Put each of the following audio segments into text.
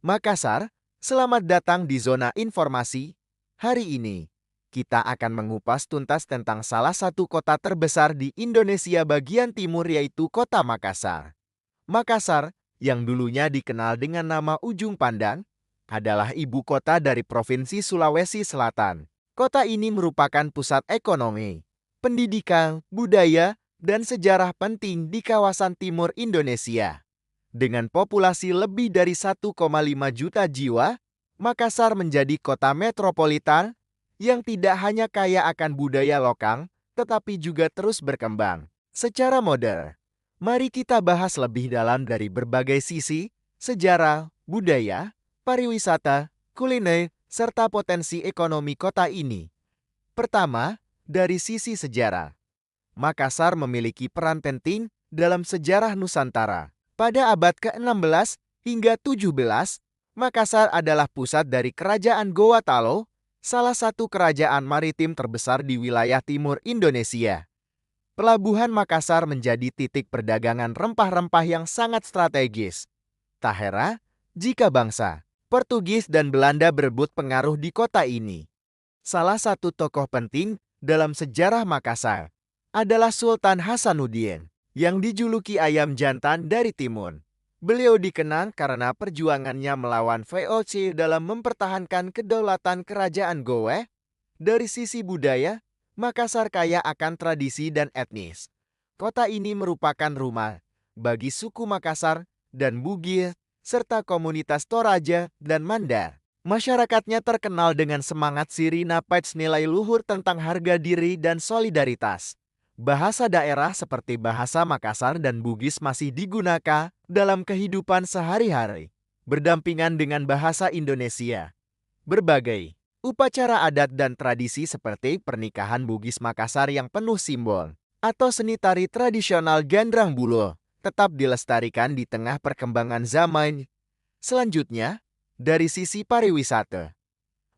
Makassar, selamat datang di Zona Informasi. Hari ini, kita akan mengupas tuntas tentang salah satu kota terbesar di Indonesia bagian timur yaitu Kota Makassar. Makassar, yang dulunya dikenal dengan nama Ujung Pandang, adalah ibu kota dari Provinsi Sulawesi Selatan. Kota ini merupakan pusat ekonomi, pendidikan, budaya, dan sejarah penting di kawasan timur Indonesia. Dengan populasi lebih dari 1,5 juta jiwa, Makassar menjadi kota metropolitan yang tidak hanya kaya akan budaya lokal, tetapi juga terus berkembang secara modern. Mari kita bahas lebih dalam dari berbagai sisi, sejarah, budaya, pariwisata, kuliner, serta potensi ekonomi kota ini. Pertama, dari sisi sejarah. Makassar memiliki peran penting dalam sejarah Nusantara. Pada abad ke-16 hingga 17, Makassar adalah pusat dari Kerajaan Gowatalo, salah satu kerajaan maritim terbesar di wilayah timur Indonesia. Pelabuhan Makassar menjadi titik perdagangan rempah-rempah yang sangat strategis. Tak heran jika bangsa Portugis dan Belanda berebut pengaruh di kota ini. Salah satu tokoh penting dalam sejarah Makassar adalah Sultan Hasanuddin, yang dijuluki ayam jantan dari timur. Beliau dikenal karena perjuangannya melawan VOC dalam mempertahankan kedaulatan kerajaan Gowe. Dari sisi budaya, Makassar kaya akan tradisi dan etnis. Kota ini merupakan rumah bagi suku Makassar dan Bugis, serta komunitas Toraja dan Mandar. Masyarakatnya terkenal dengan semangat sirina pets nilai luhur tentang harga diri dan solidaritas. Bahasa daerah seperti bahasa Makassar dan Bugis masih digunakan dalam kehidupan sehari-hari, berdampingan dengan bahasa Indonesia. Berbagai upacara adat dan tradisi seperti pernikahan Bugis Makassar yang penuh simbol, atau seni tari tradisional Gandrang Bulo, tetap dilestarikan di tengah perkembangan zaman. Selanjutnya, dari sisi pariwisata,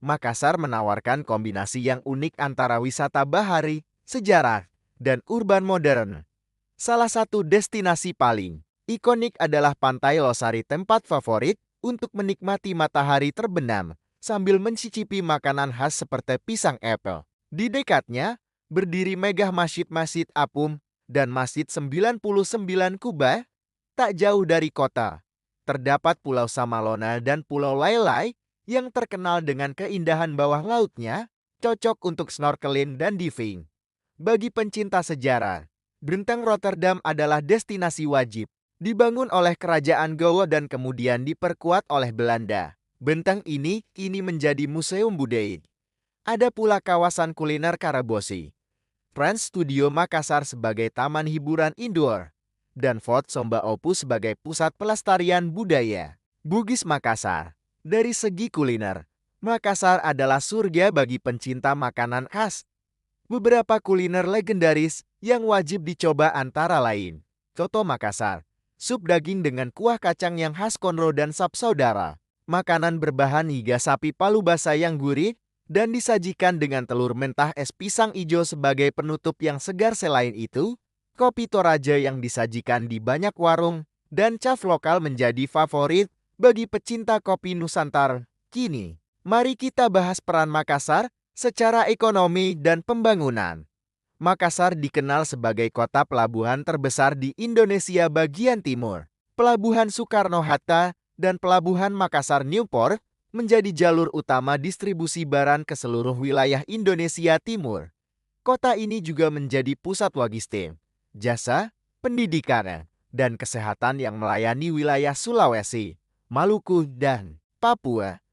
Makassar menawarkan kombinasi yang unik antara wisata bahari, sejarah, dan urban modern. Salah satu destinasi paling ikonik adalah Pantai Losari, tempat favorit untuk menikmati matahari terbenam sambil mencicipi makanan khas seperti pisang apel. Di dekatnya, berdiri megah Masjid Apung dan Masjid 99 Kubah. Tak jauh dari kota, terdapat Pulau Samalona dan Pulau Lailai yang terkenal dengan keindahan bawah lautnya, cocok untuk snorkeling dan diving. Bagi pencinta sejarah, Benteng Rotterdam adalah destinasi wajib. Dibangun oleh Kerajaan Gowa dan kemudian diperkuat oleh Belanda. Benteng ini kini menjadi museum budaya. Ada pula kawasan kuliner Karabosi, Trans Studio Makassar sebagai taman hiburan indoor, dan Fort Somba Opu sebagai pusat pelestarian budaya. Bugis Makassar. Dari segi kuliner, Makassar adalah surga bagi pencinta makanan khas. Beberapa kuliner legendaris yang wajib dicoba antara lain Coto Makassar, sup daging dengan kuah kacang yang khas konro dan sap saudara, makanan berbahan iga sapi palu basah yang gurih, dan disajikan dengan telur mentah es pisang ijo sebagai penutup yang segar. Selain itu, kopi Toraja yang disajikan di banyak warung dan cafe lokal menjadi favorit bagi pecinta kopi Nusantara. Kini, mari kita bahas peran Makassar secara ekonomi dan pembangunan. Makassar dikenal sebagai kota pelabuhan terbesar di Indonesia bagian timur. Pelabuhan Soekarno-Hatta dan Pelabuhan Makassar Newport menjadi jalur utama distribusi barang ke seluruh wilayah Indonesia Timur. Kota ini juga menjadi pusat logistik, jasa, pendidikan, dan kesehatan yang melayani wilayah Sulawesi, Maluku, dan Papua.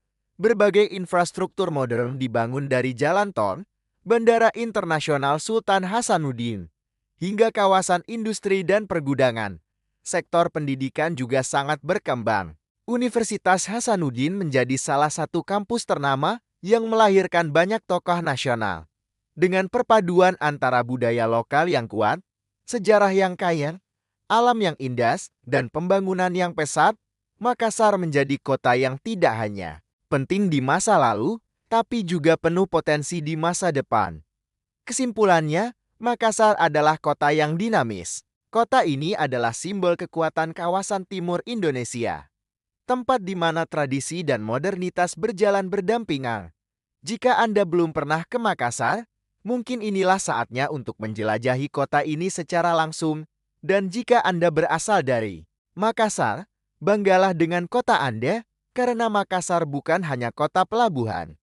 Berbagai infrastruktur modern dibangun dari jalan tol, Bandara Internasional Sultan Hasanuddin, hingga kawasan industri dan pergudangan. Sektor pendidikan juga sangat berkembang. Universitas Hasanuddin menjadi salah satu kampus ternama yang melahirkan banyak tokoh nasional. Dengan perpaduan antara budaya lokal yang kuat, sejarah yang kaya, alam yang indah, dan pembangunan yang pesat, Makassar menjadi kota yang tidak hanya penting di masa lalu, tapi juga penuh potensi di masa depan. Kesimpulannya, Makassar adalah kota yang dinamis. Kota ini adalah simbol kekuatan kawasan timur Indonesia. tempat di mana tradisi dan modernitas berjalan berdampingan. Jika Anda belum pernah ke Makassar, mungkin inilah saatnya untuk menjelajahi kota ini secara langsung. Dan jika Anda berasal dari Makassar, banggalah dengan kota Anda, karena Makassar bukan hanya kota pelabuhan,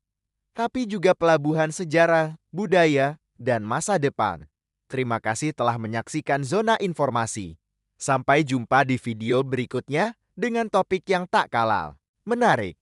tapi juga pelabuhan sejarah, budaya, dan masa depan. Terima kasih telah menyaksikan Zona Informasi. Sampai jumpa di video berikutnya dengan topik yang tak kalah menarik.